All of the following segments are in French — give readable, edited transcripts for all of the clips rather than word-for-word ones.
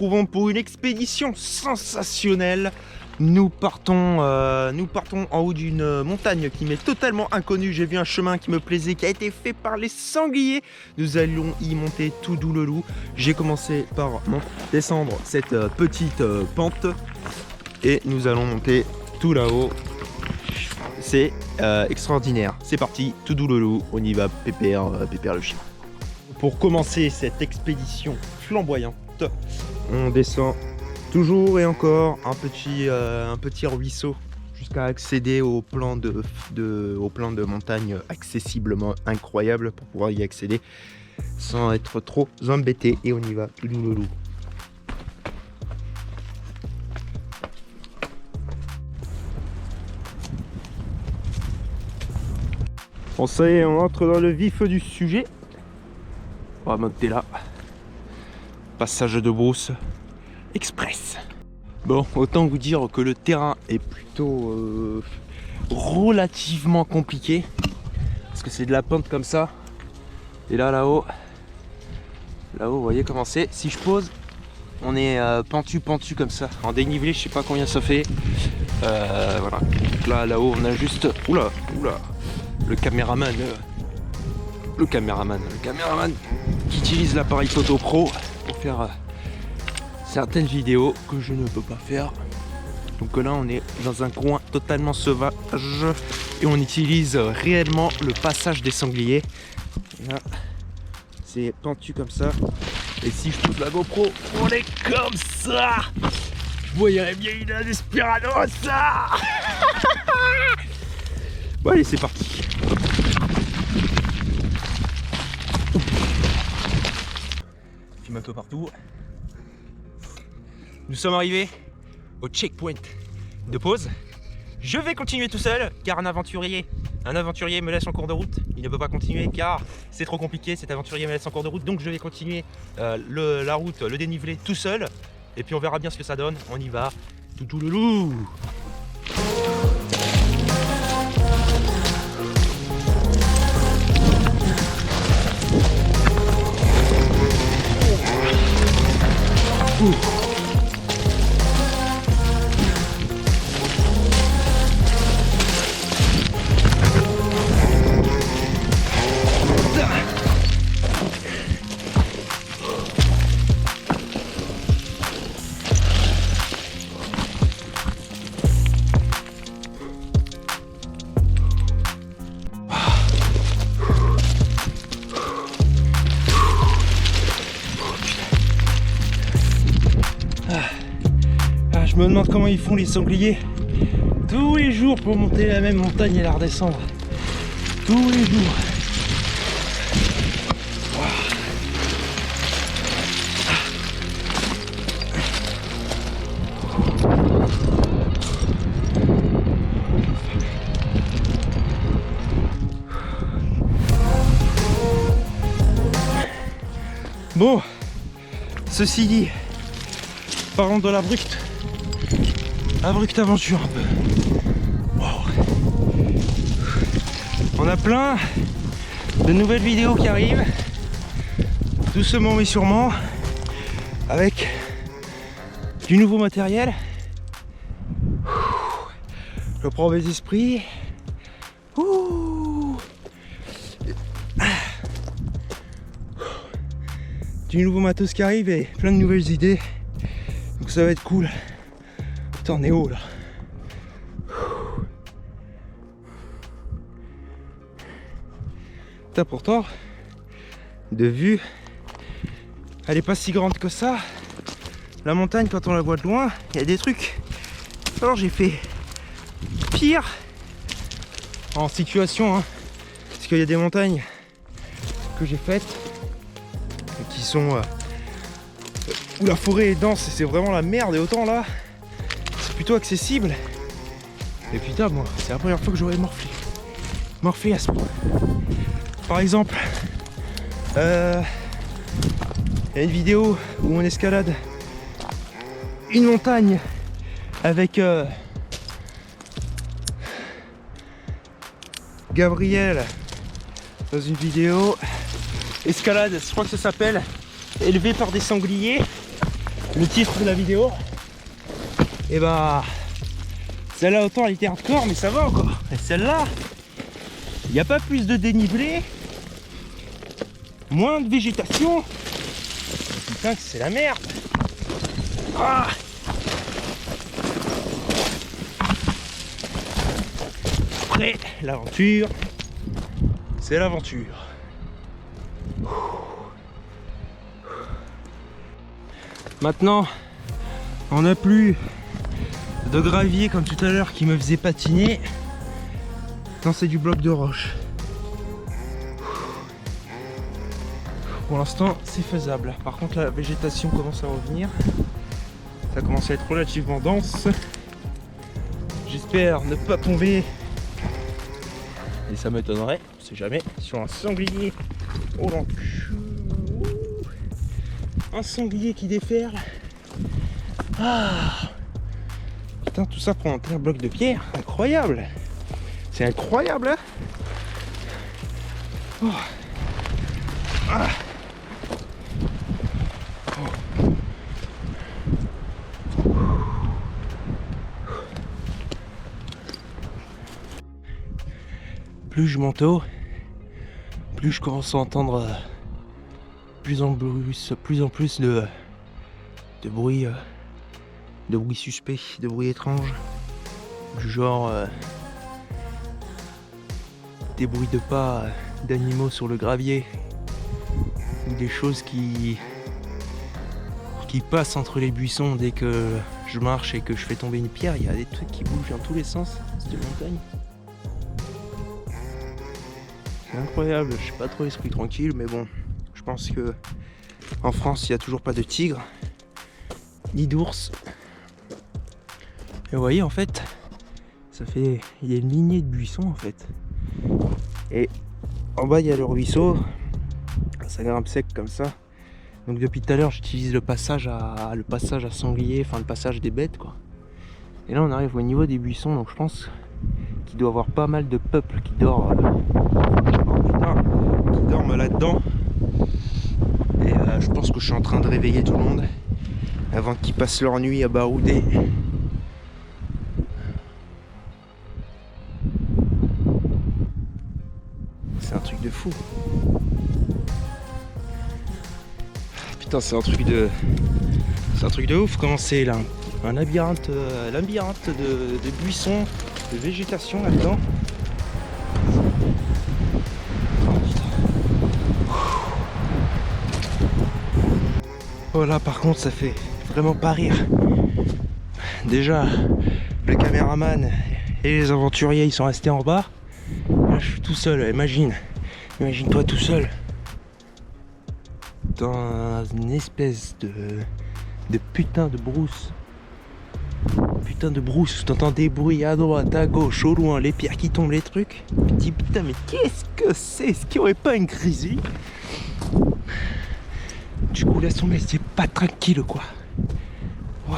retrouvons pour une expédition sensationnelle. Nous partons en haut d'une montagne qui m'est totalement inconnue. J'ai vu un chemin qui me plaisait, qui a été fait par les sangliers. Nous allons y monter tout doux le loup. J'ai commencé par descendre cette petite pente et nous allons monter tout là-haut. C'est extraordinaire. C'est parti, tout doux le loup. On y va, pépère, pépère le chien. Pour commencer cette expédition flamboyante, on descend toujours et encore un petit ruisseau jusqu'à accéder au plan de montagne accessiblement incroyable pour pouvoir y accéder sans être trop embêté. Et on y va, tout doux le loup. Bon, ça y est, on entre dans le vif du sujet. On va monter là. Passage de brousse express. Bon, autant vous dire que le terrain est plutôt relativement compliqué. Parce que c'est de la pente comme ça. Et là, là-haut, vous voyez comment c'est. Si je pose, on est pentu comme ça. En dénivelé, je sais pas combien ça fait. Voilà. Donc là, là-haut, on a juste... Oula. Le caméraman qui utilise l'appareil photo pro pour faire certaines vidéos que je ne peux pas faire. Donc là on est dans un coin totalement sauvage et on utilise réellement le passage des sangliers. Là c'est pentu comme ça, et si je pousse la GoPro, on est comme ça. Vous voyez bien une Desperadosa. Bon allez, c'est parti. Moto partout. Nous sommes arrivés au checkpoint de pause. Je vais continuer tout seul car un aventurier me laisse en cours de route. Il ne peut pas continuer car c'est trop compliqué. Cet aventurier me laisse en cours de route, donc je vais continuer la route, le dénivelé tout seul. Et puis on verra bien ce que ça donne. On y va, tout le loup. Je me demande comment ils font les sangliers tous les jours pour monter la même montagne et la redescendre. Tous les jours. Bon, ceci dit, parlons de l'abrupte aventure un peu. Wow. On a plein de nouvelles vidéos qui arrivent, doucement mais sûrement, avec du nouveau matériel. Je prends mes esprits. Du nouveau matos qui arrive et plein de nouvelles idées. Donc ça va être cool. Putain, on est haut là. Putain, pourtant, de vue, elle est pas si grande que ça. La montagne, quand on la voit de loin, il y a des trucs. Alors j'ai fait pire en situation, hein, parce qu'il y a des montagnes que j'ai faites qui sont où la forêt est dense et c'est vraiment la merde, et autant là c'est plutôt accessible. Et putain, moi c'est la première fois que j'aurais morflé à ce point. Par exemple, il y a une vidéo où on escalade une montagne avec Gabriel dans une vidéo escalade, je crois que ça s'appelle élevé par des sangliers. le titre de la vidéo. Et bah, celle-là autant elle était hardcore, mais ça va encore. Et celle-là, il n'y a pas plus de dénivelé, moins de végétation. Putain que c'est la merde. Ah. Après, l'aventure, c'est l'aventure. Maintenant, on n'a plus de gravier comme tout à l'heure qui me faisait patiner. Non, c'est du bloc de roche. Pour l'instant, c'est faisable. Par contre, la végétation commence à revenir. Ça commence à être relativement dense. J'espère ne pas tomber. Et ça m'étonnerait, on sait jamais, sur un sanglier. Oh l'enculé. Un sanglier qui déferle. Ah. Putain, tout ça pour un bloc de pierre. Incroyable. C'est incroyable, hein. Oh. Ah. Plus je monte haut, plus je commence à entendre plus en plus de bruit suspect, de bruit étrange, du genre des bruits de pas d'animaux sur le gravier, ou des choses qui passent entre les buissons dès que je marche et que je fais tomber une pierre. Il y a des trucs qui bougent dans tous les sens, cette montagne. C'est incroyable, je suis pas trop esprit tranquille, mais bon, je pense que en France il n'y a toujours pas de tigre, ni d'ours. Et vous voyez, en fait, il y a une lignée de buissons en fait. Et en bas il y a le ruisseau, ça grimpe sec comme ça. Donc depuis tout à l'heure j'utilise le passage à sanglier, enfin le passage des bêtes quoi. Et là on arrive au niveau des buissons, donc je pense qu'il doit y avoir pas mal de peuple qui dort. Qui dorment là-dedans. Et je pense que je suis en train de réveiller tout le monde avant qu'ils passent leur nuit à barouder. C'est un truc de fou. Putain, c'est un truc de ouf. Comment c'est là, un labyrinthe de buissons, de végétation là-dedans. Oh là, par contre, ça fait vraiment pas rire. Déjà, le caméraman et les aventuriers, ils sont restés en bas. Là, je suis tout seul. Imagine-toi tout seul dans une espèce de putain de brousse. Putain de brousse, t'entends des bruits à droite, à gauche, au loin, les pierres qui tombent, les trucs. Tu te dis putain, mais qu'est-ce que c'est? Est-ce qu'il n'y aurait pas une grizzly? Du coup, laisse tomber, c'est pas tranquille quoi. Wow.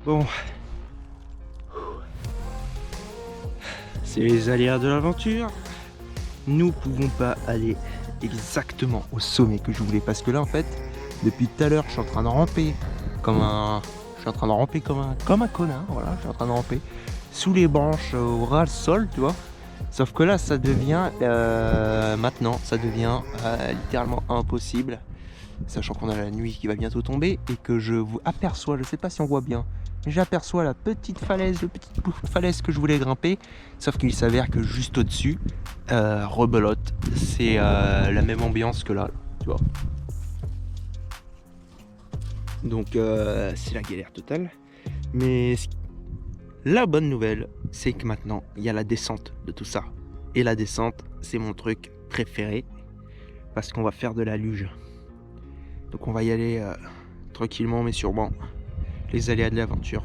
Bon. C'est les aléas de l'aventure. Nous pouvons pas aller exactement au sommet que je voulais, parce que là en fait, depuis tout à l'heure, je suis en train de ramper comme un connard, voilà, je suis en train de ramper sous les branches au ras le sol, tu vois. Sauf que là, ça devient maintenant, ça devient littéralement impossible, sachant qu'on a la nuit qui va bientôt tomber et que je vous aperçois, je sais pas si on voit bien, mais j'aperçois la petite falaise que je voulais grimper, sauf qu'il s'avère que juste au-dessus, rebelote, c'est la même ambiance que là, tu vois. Donc c'est la galère totale. Mais la bonne nouvelle, c'est que maintenant, il y a la descente de tout ça. Et la descente, c'est mon truc préféré, parce qu'on va faire de la luge. Donc on va y aller tranquillement mais sûrement. Les aléas de l'aventure.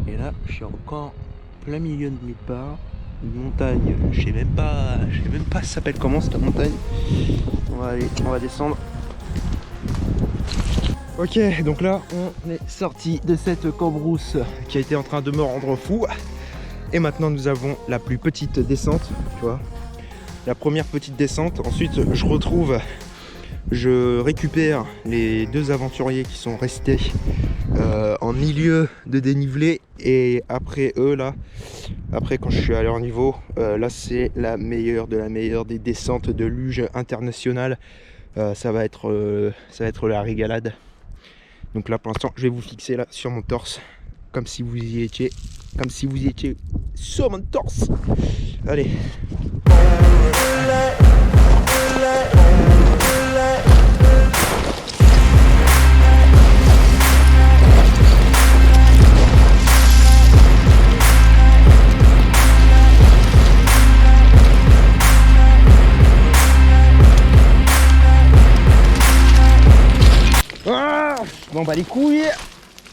Et là, je suis encore plein milieu de nulle part. Une montagne, je sais même pas ça s'appelle comment cette montagne. On va descendre. Ok, donc là on est sorti de cette cambrousse qui a été en train de me rendre fou. Et maintenant nous avons la plus petite descente, tu vois. La première petite descente. Ensuite je récupère les deux aventuriers qui sont restés en milieu de dénivelé. Et après eux là, après quand je suis à leur niveau, là c'est la meilleure de la meilleure des descentes de luge internationale. Ça va être la régalade. Donc là pour l'instant je vais vous fixer là sur mon torse comme si vous y étiez sur mon torse. Allez. Ah, je m'en bats les couilles.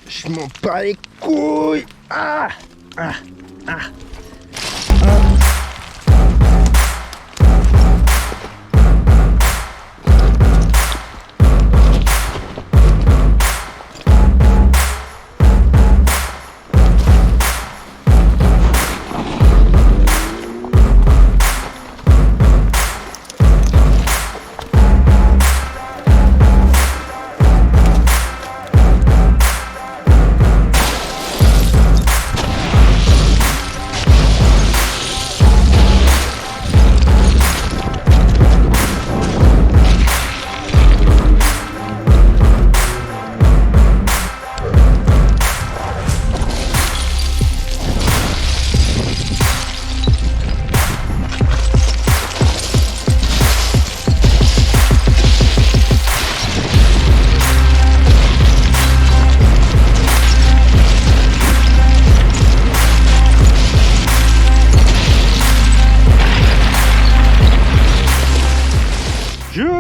Je m'en bats les couilles. Ah, ah, ah, ah.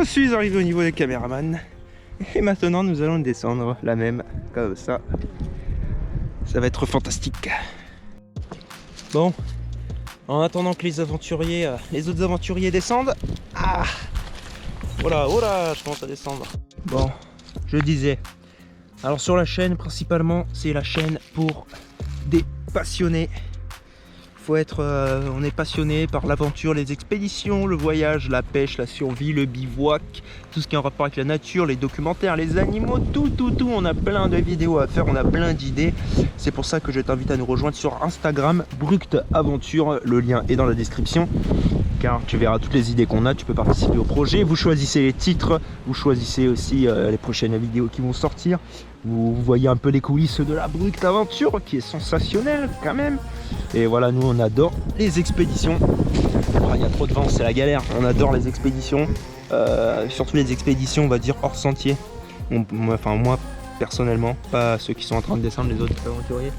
Je suis arrivé au niveau des caméramans et maintenant nous allons descendre la même comme ça. Ça va être fantastique. Bon, en attendant que les autres aventuriers descendent. Ah, voilà, je commence à descendre. Bon, je disais. Alors sur la chaîne, principalement, c'est la chaîne pour des passionnés. On est passionné par l'aventure, les expéditions, le voyage, la pêche, la survie, le bivouac, tout ce qui est en rapport avec la nature, les documentaires, les animaux, tout. On a plein de vidéos à faire, on a plein d'idées. C'est pour ça que je t'invite à nous rejoindre sur Instagram, Bruct Aventure. Le lien est dans la description. Car tu verras toutes les idées qu'on a, tu peux participer au projet. Vous choisissez les titres, vous choisissez aussi les prochaines vidéos qui vont sortir. Vous voyez un peu les coulisses de la Bruct Aventure qui est sensationnelle quand même. Et voilà, nous on adore les expéditions. Il y a trop de vent, c'est la galère. On adore les expéditions, surtout les expéditions on va dire hors sentier. Enfin moi personnellement, pas ceux qui sont en train de descendre, les autres aventuriers.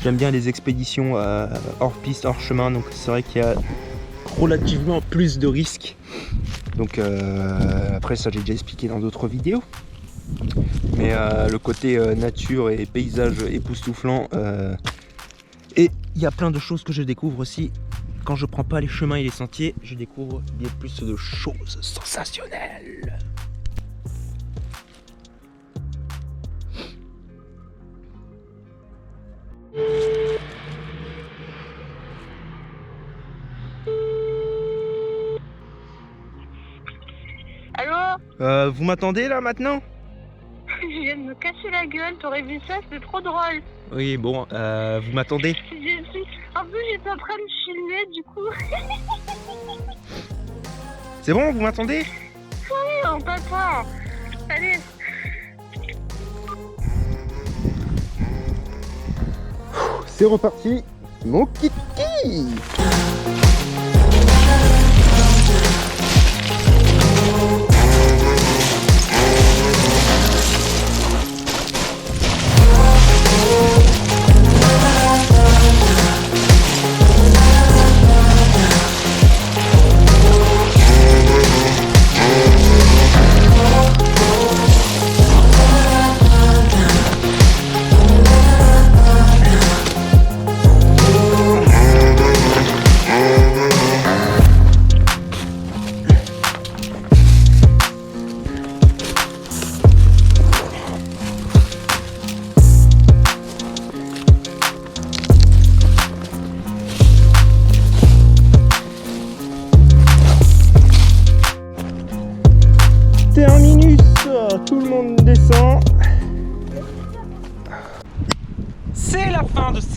J'aime bien les expéditions hors piste, hors chemin, donc c'est vrai qu'il y a relativement plus de risques. Donc après ça j'ai déjà expliqué dans d'autres vidéos. Mais le côté nature et paysage époustouflant, et il y a plein de choses que je découvre aussi quand je prends pas les chemins et les sentiers. Je découvre bien plus de choses sensationnelles. Allô? Vous m'attendez là maintenant? Je viens de me casser la gueule, t'aurais vu ça, c'était trop drôle. Oui, bon, vous m'attendez? En plus, j'étais en train de filmer, du coup. C'est bon, vous m'attendez? Oui, on t'attend. Allez. C'est reparti, mon kiki.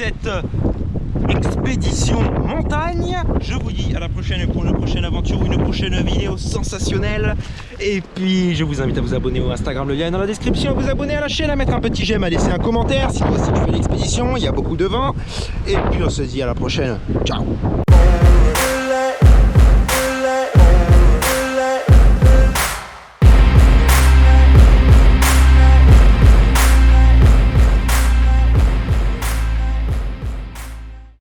cette expédition montagne. Je vous dis à la prochaine pour une prochaine aventure ou une prochaine vidéo sensationnelle. Et puis je vous invite à vous abonner au Instagram, le lien est dans la description, à vous abonner à la chaîne, à mettre un petit j'aime, à laisser un commentaire si toi aussi tu fais l'expédition, il y a beaucoup de vent. Et puis on se dit à la prochaine. Ciao.